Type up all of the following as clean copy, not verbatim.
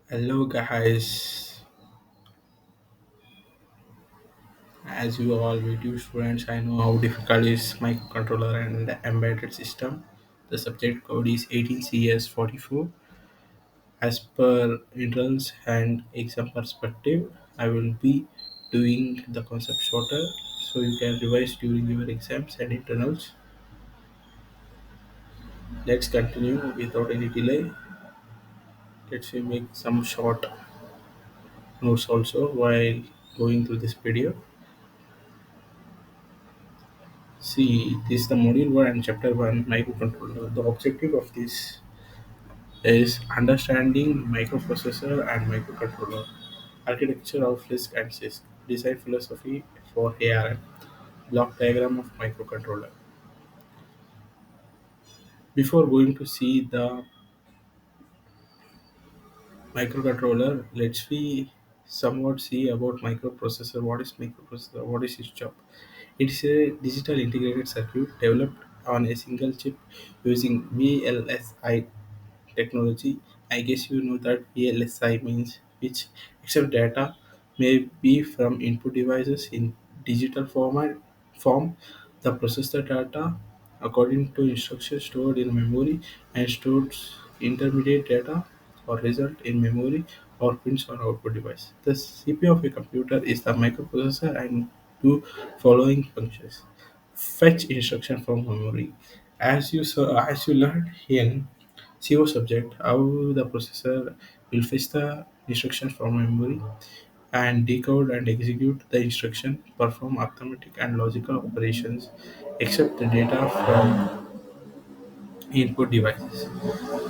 Hello guys, as you all VTU students, I know how difficult is microcontroller and embedded system. The subject code is 18CS44. As per internals and exam perspective, I will be doing the concept shorter so you can revise during your exams and internals. Let's continue without any delay. Let's make some short notes also while going through this video. See, this is the module 1 and chapter 1 microcontroller. The objective of this is understanding microprocessor and microcontroller, architecture of RISC and CISC, design philosophy for ARM, block diagram of microcontroller. Before going to see the microcontroller, let's we somewhat see about microprocessor. What is microprocessor? What is its job? It is a digital integrated circuit developed on a single chip using VLSI technology. I guess you know that VLSI means which accept data may be from input devices in digital form. The processor data according to instructions stored in memory and stores intermediate data or result in memory or pins on output device. The CPU of a computer is the microprocessor and do following functions. Fetch instruction from memory. As you learned in CO subject, how the processor will fetch the instructions from memory and decode and execute the instruction, perform arithmetic and logical operations, accept the data from input devices.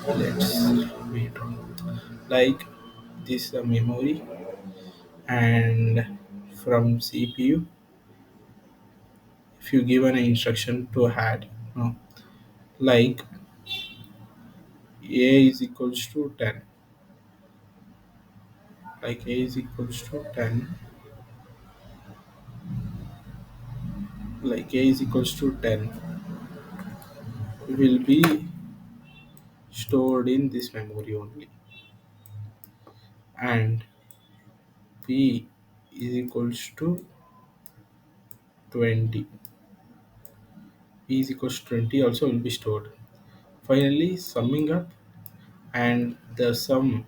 Let's wait on like this memory and from CPU. If you give an instruction to add, no, like A is equals to 10, like A is equals to 10, like A is equals to 10 will be stored in this memory only, and p is equals to 20, p is equals to 20 also will be stored. Finally summing up, and the sum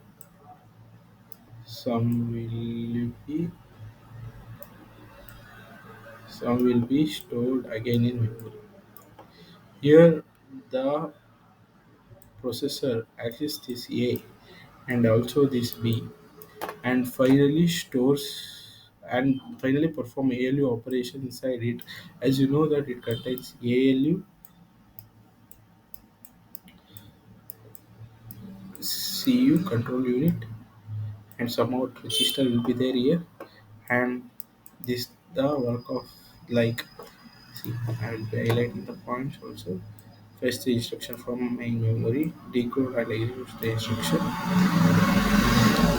will be stored again in memory. Here the processor accesses this a and also this b, and finally perform ALU operation inside it. As you know that it contains ALU, CU control unit, and somehow register will be there here. And this the work of, like, see, I will be highlighting the points also. Fetch the instruction from main memory, decode and execute the instruction,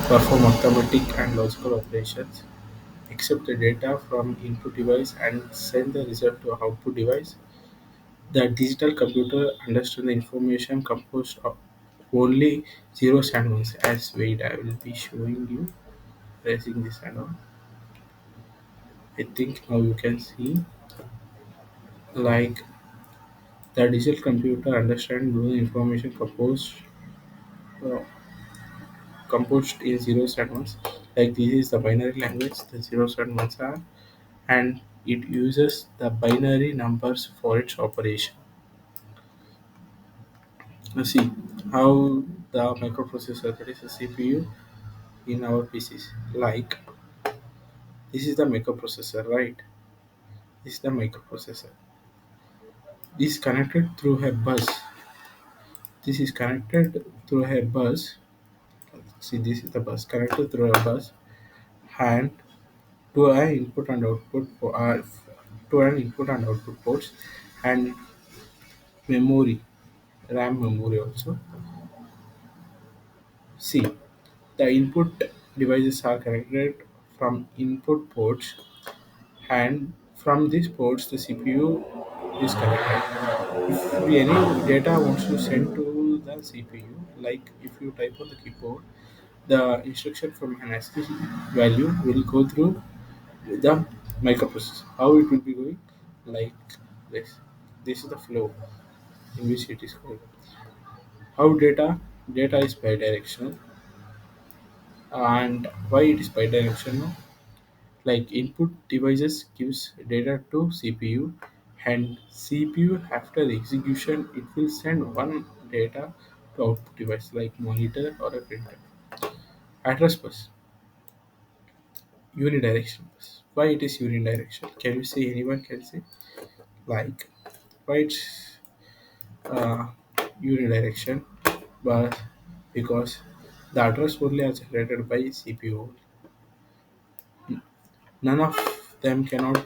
perform arithmetic and logical operations, accept the data from input device and send the result to output device. The digital computer understands the information composed of only zeros and ones. As wait, I will be showing you pressing this and all. I think now you can see, like, the digital computer understands the information uh, composed in zeros and ones. Like this is the binary language, the zeros and ones are, and it uses the binary numbers for its operation. Now see how the microprocessor, that is the CPU in our PCs. Like this is the microprocessor, right? This is the microprocessor. This is connected through a bus. This is connected through a bus. See, this is the bus connected through a bus and to an input and output to an input and output ports and memory, RAM memory also. See, the input devices are connected from input ports, and from these ports the CPU is connected. If any data wants to send to the CPU, like if you type on the keyboard, The instruction from an ASCII value will go through the microprocessor. How it will be going? Like this. This is the flow in which it is going. How data is bidirectional, and why it is bidirectional? Like input devices gives data to CPU, and CPU after execution it will send one data to output device like monitor or a printer. Address bus, unidirectional bus. Why it is unidirectional? Can you say anyone can say like why it's uh, unidirection? But because the address only are generated by CPU, none of them cannot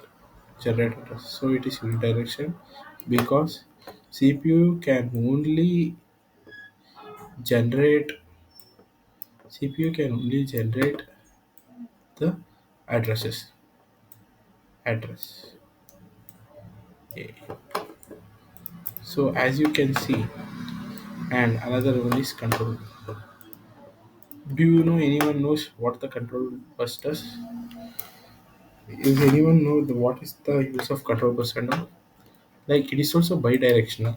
generate address. So it is unidirection because CPU can only generate CPU can only generate the address. Okay. So as you can see, and another one is control. Do you know anyone knows what the control bus does? If anyone know what is the use of control bus and all? Like it is also bidirectional.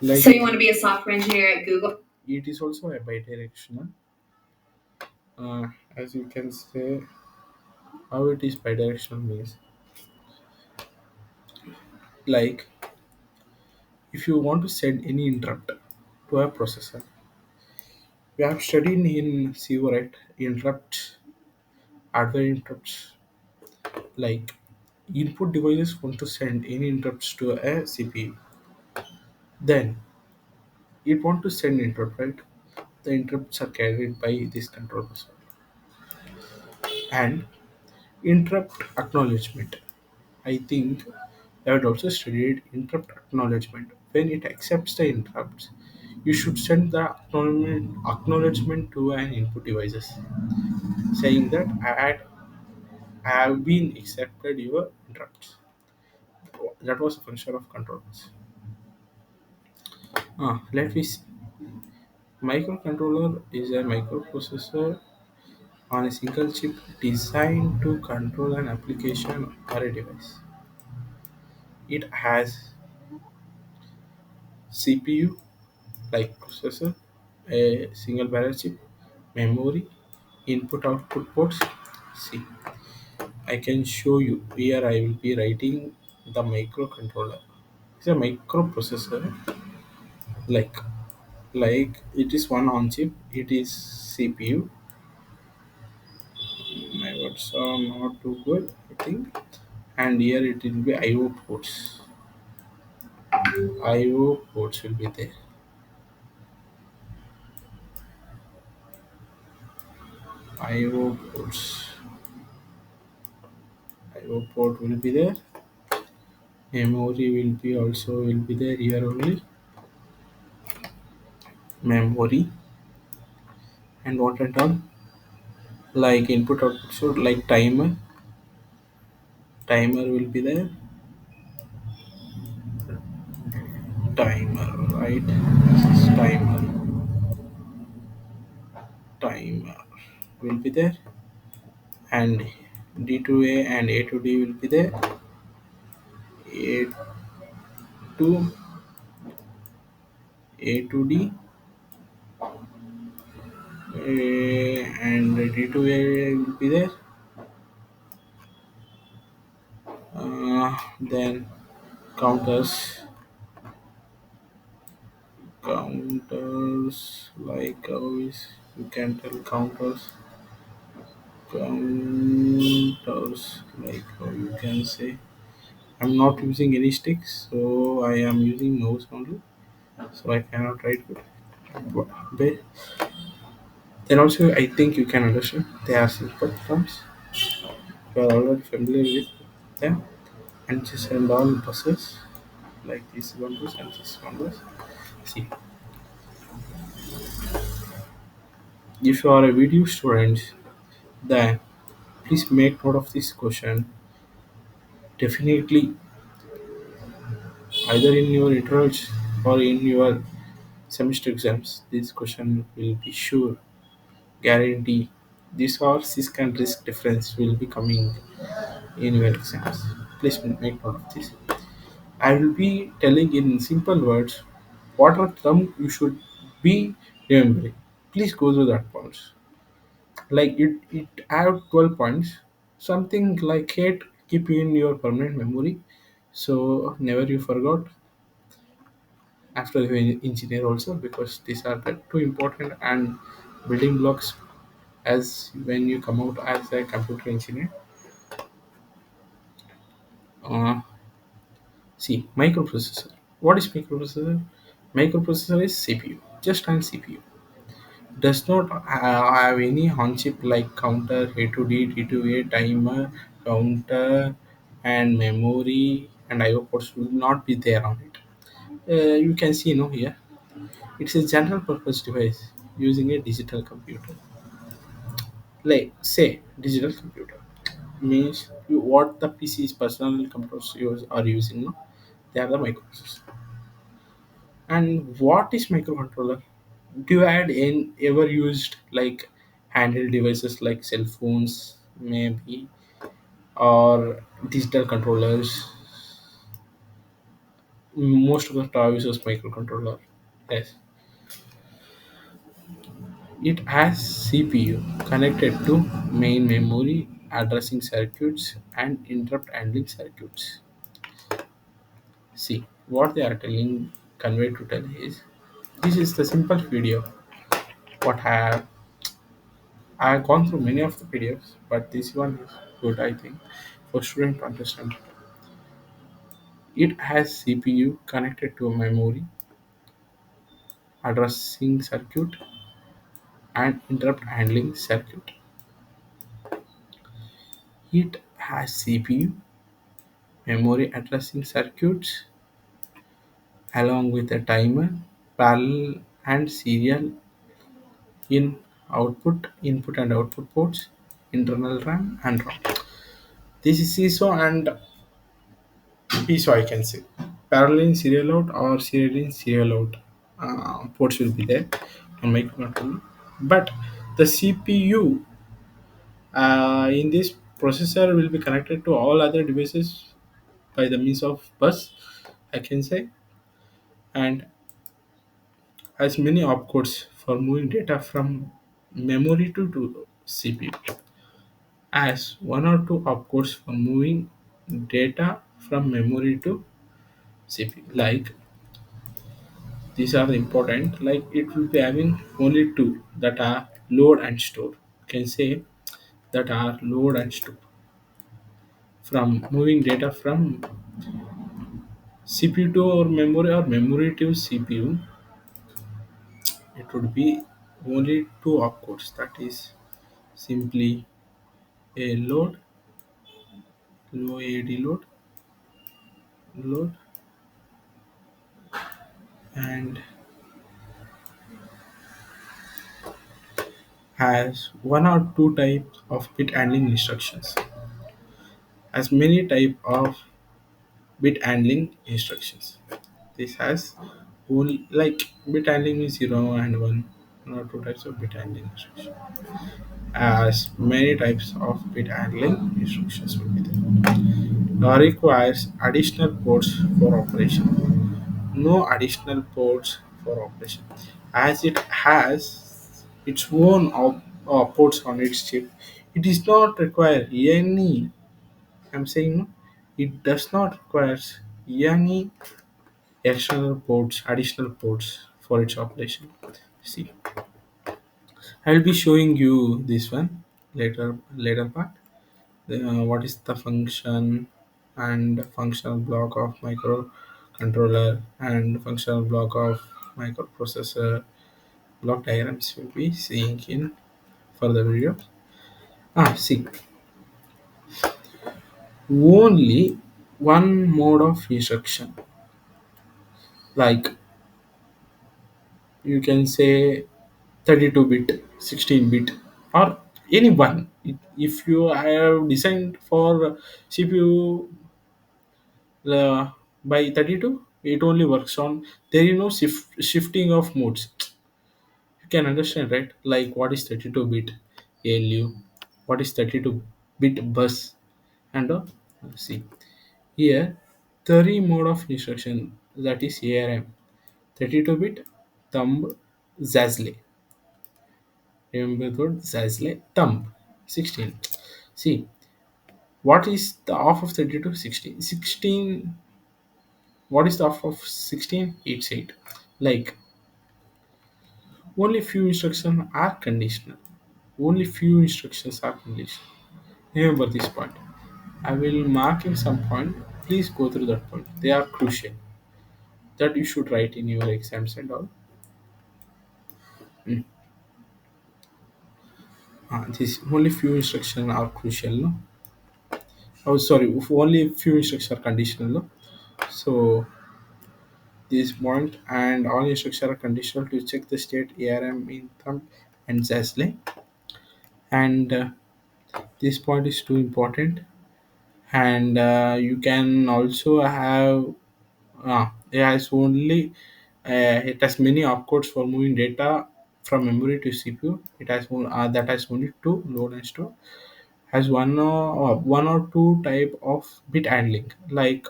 Like so you want to be a software engineer at Google? It is also a bidirectional. Uh, as you can say, how it is bidirectional means like if you want to send any interrupt to a processor, we have studied in CO right interrupts, hardware interrupts. Like input devices want to send any interrupts to a CPU, then it want to send interrupt right. The interrupts are carried by this control bus and interrupt acknowledgement. I think I had also studied interrupt acknowledgement. When it accepts the interrupts, you should send the acknowledgement to an input devices saying that I have been accepted your interrupts. That was a function of controllers. Let me see. Microcontroller is a microprocessor on a single chip designed to control an application or a device. It has CPU like processor, a single barrel chip, memory, input output ports. See, I can show you here. I will be writing the microcontroller. It's a microprocessor like it is one on chip. It is CPU. My words are not too good, I think. And here it will be IO ports. IO ports will be there. IO ports. IO port will be there. Memory will be there here only. Memory and what and all like input output. So like timer will be there. Timer, right? This is timer will be there, and D2A and A to D will be there. A to A to D and D2A will be there. Then counters, counters like how is you can tell counters like how you can say. I'm not using any sticks, so I am using mouse only. So I cannot write good. But then also I think you can understand they are simple terms. You are already familiar with them and just and all buses like this one bus and this one bus. See, if you are a video student, then please make note of this question. Definitely, either in your internals or in your semester exams, this question will be sure guarantee. This or risk and risk difference will be coming in your exams. Please make note of this. I will be telling in simple words what are term you should be remembering. Please go through that points. Like it have 12 points. Something like it keep in your permanent memory. So never you forgot after the engineer also, because these are the two important and building blocks as when you come out as a computer engineer. Uh, See, microprocessor. What is microprocessor? Microprocessor is CPU, just an CPU. Does not have any on chip like counter, A to D, D to A, timer, counter, and memory and IO ports will not be there on it. You can see no here. It's a general purpose device using a digital computer. Like say digital computer means what the PC's personal computers are using. No? They are the microprocessor. And what is microcontroller? Do you had ever used like handheld devices like cell phones, maybe, or digital controllers? Most of the time uses microcontroller. Yes, it has CPU connected to main memory, addressing circuits, and interrupt handling circuits. See what they are telling, convey to tell is this is the simple video. What I have gone through many of the PDFs, but this one is good, I think, for student to understand. It has CPU connected to a memory, addressing circuit, and interrupt handling circuit. It has CPU, memory addressing circuits, along with a timer, parallel and serial in input and output ports, internal RAM and ROM. This is CISO and PISO, I can say. Parallel in serial out or serial in serial out ports will be there on microcontroller. But the CPU in this processor will be connected to all other devices by the means of bus, I can say, and has many opcodes for moving data from memory to CPU. As one or two opcodes for moving data from memory to CPU. Like these are the important. Like it will be having only two that are load and store. You can say that are load and store from moving data from CPU to or memory to CPU. It would be only two opcodes. That is simply a low AD load, and has one or two types of bit handling instructions. Has many type of bit handling instructions. This has only like bit handling is 0 and 1 or two types of bit handling instruction. As many types of bit handling instructions will be there. Requires additional ports for operation. No additional ports for operation. As it has its own ports on its chip, it does not require any. I'm saying no, it does not require any external ports, additional ports for its operation. See, I'll be showing you this one later part. What is the function and functional block of microcontroller and functional block of microprocessor block diagrams will be seeing in further videos. See, only one mode of instruction, like you can say 32-bit, 16-bit, or any one. If you have designed for CPU by 32, it only works on, there is no shifting of modes. can understand, right? Like what is 32-bit ALU, what is 32-bit bus, and see here 3 mode of instruction, that is ARM, 32-bit, thumb, Zazzle. Remember that Zazzle, thumb, 16. See what is the off of 32? 16. 16. What is the off of 16? It's 8. Like only few instructions are conditional. Only few instructions are conditional. Remember this point. I will mark in some point. Please go through that point. They are crucial. That you should write in your exams and all. Mm. This only few instructions are crucial, no? Oh, sorry. If only few instructions are conditional, no? So this point and all instructions are conditional to check the state ARM in thumb and Zazzle. And this point is too important. And you can also have it has only it has many opcodes for moving data from memory to CPU. It has that has only two, load and store. Has one or two type of bit handling. Like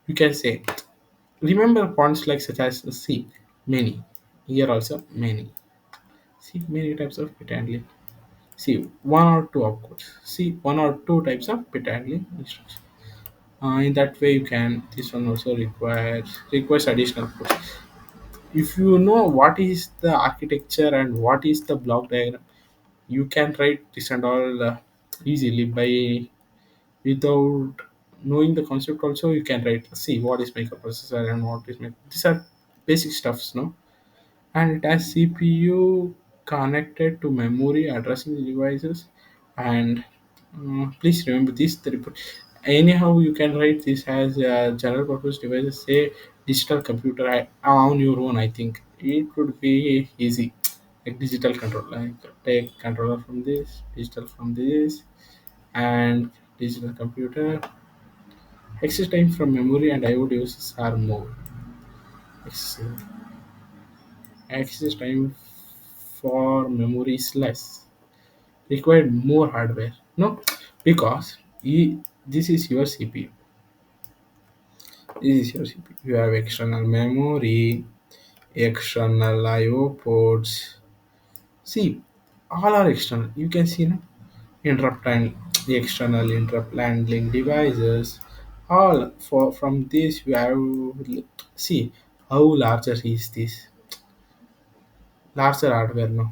you can say, remember points like such as C, many. Here also many. See many types of bit handling. See one or two opcodes. See one or two types of bit handling instructions. In that way, you can. This one also requires additional course. If you know what is the architecture and what is the block diagram, you can write this and all easily by without knowing the concept. Also, you can write. See what is microprocessor and what is these are basic stuffs, no? And it has CPU connected to memory addressing the devices. And please remember this, the report. Anyhow you can write this as general purpose devices, say digital computer on your own. I think it would be easy, like digital control, like take controller from this, digital from this, and digital computer. Access time from memory and IO devices are more. Access access time for memory is less, required more hardware, no? Because this is your CPU, this is your CPU, you have external memory, external IO ports. See all are external, you can see, no? Interrupt and the external interrupt handling devices, all for from this you have. See how larger is this, larger hardware, no?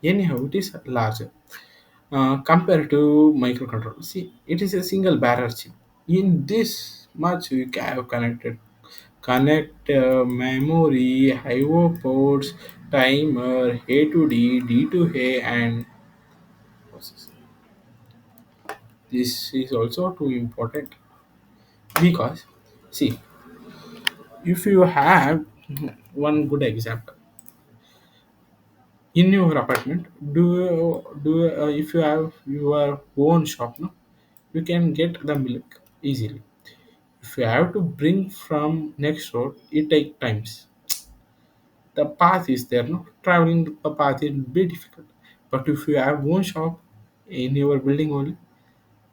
Anyhow it is larger compared to microcontroller. See, it is a single barrier chip. In this much, we have connect memory, I/O ports, timer, A to D, D to A, and processor. This is also too important because, see, if you have one good example in your apartment, if you have your own shop, no, you can get the milk easily. If you have to bring from next road, it take times. The path is there, no? Traveling the path is be difficult. But if you have one shop in your building only,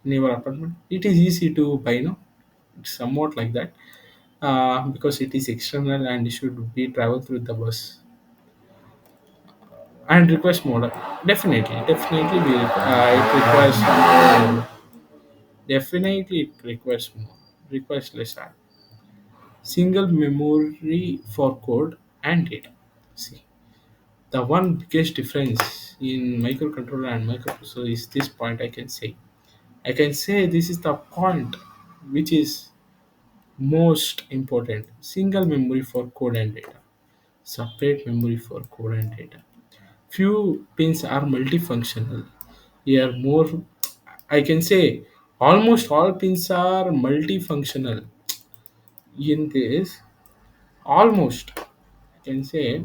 in your apartment, it is easy to buy, no? It's somewhat like that. Because it is external and it should be traveled through the bus. And request model. Definitely it requires more. Definitely it requires more. Requires less RAM. Single memory for code and data. See, the one biggest difference in microcontroller and microprocessor is this point. I can say this is the point which is most important. Single memory for code and data. Separate memory for code and data. Few pins are multifunctional. Here more, I can say almost all pins are multifunctional. In this, almost I can say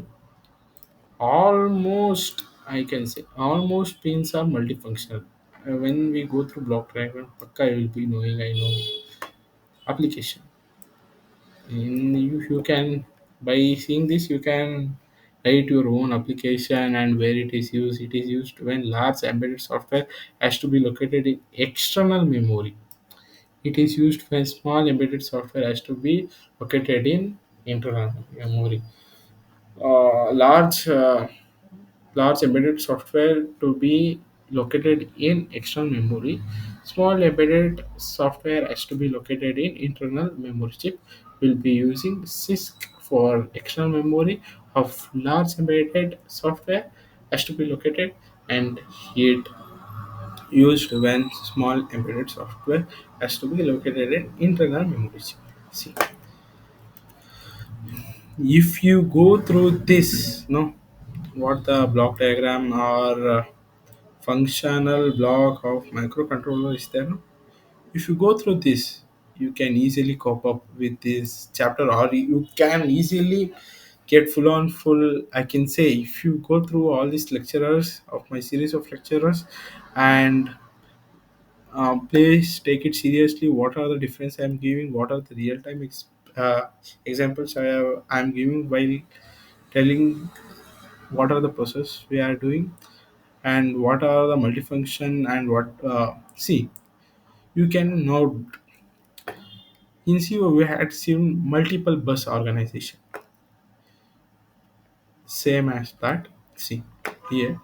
almost I can say almost pins are multifunctional. When we go through block diagram, Pakka I will be knowing, I know application. You can by seeing this you can write your own application and where it is used. It is used when large embedded software has to be located in external memory. It is used when small embedded software has to be located in internal memory. Large embedded software to be located in external memory. Small embedded software has to be located in internal memory chip. Will be using CISC for external memory of large embedded software has to be located, and it used when small embedded software has to be located in internal memory chip. See, if you go through this, no, what the block diagram or functional block of microcontroller is there, no? If you go through this, you can easily cope up with this chapter, or you can easily get full. I can say, if you go through all these lecturers of my series of lecturers, and please take it seriously. What are the difference I'm giving? What are the real time examples I'm giving while telling what are the process we are doing, and what are the multifunction, and what see, you can note in CO we had seen multiple bus organization, same as that. See here,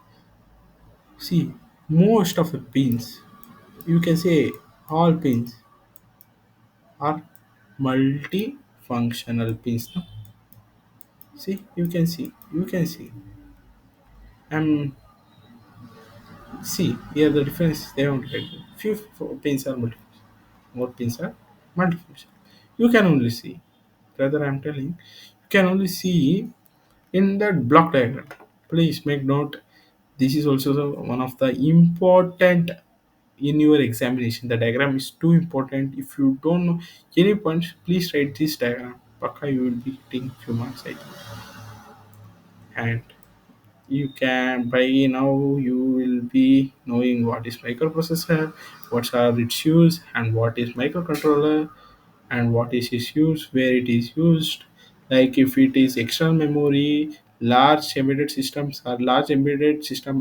see, most of the pins, you can say all pins are multifunctional pins, no? See, you can see and see here the difference. They don't like few pins are multifunction, more pins are multifunction. You can only see, rather I'm telling, you can only see in that block diagram. Please make note, this is also one of the important in your examination. The diagram is too important. If you don't know any points, please write this diagram. Paka, you will be getting few marks, I think. And you can, by now you will be knowing what is microprocessor, what are its use, and what is microcontroller, and what is its use, where it is used. Like if it is external memory, large embedded system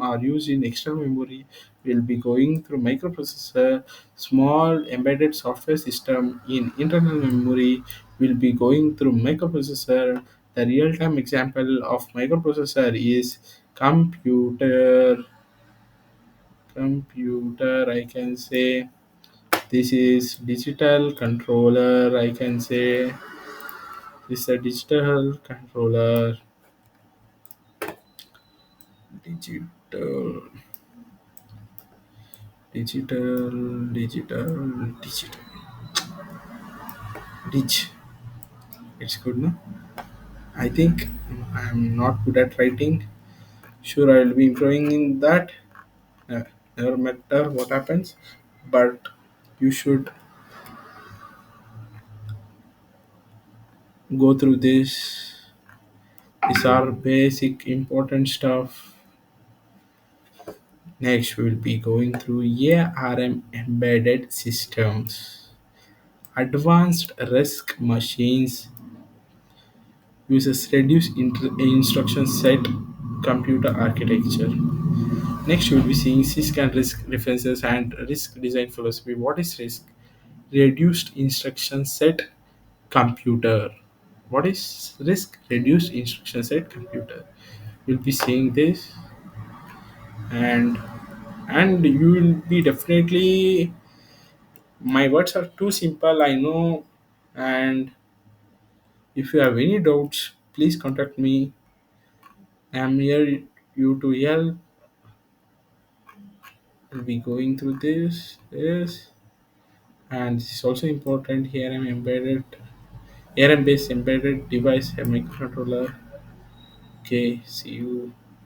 are used in external memory, will be going through microprocessor. Small embedded software system in internal memory will be going through microprocessor. The real time example of microprocessor is computer. I can say this is digital controller. I can say this is a digital controller. Digital, digital. Dig. It's good, no? I think I'm not good at writing. Sure, I will be improving in that. Uh, Never matter what happens, but you should go through this. These are basic important stuff. Next, we will be going through ARM embedded systems. Advanced RISC machines uses reduced instruction set computer architecture. Next, you will be seeing CISC and RISC references and RISC design philosophy. What is RISC? Reduced instruction set computer. What is RISC? Reduced instruction set computer. You'll be seeing this, and you will be definitely, my words are too simple, I know. And if you have any doubts, please contact me. I'm here you to help. We'll be going through this, and this is also important. Here I'm embedded, ARM based embedded device, a microcontroller. Okay, see you.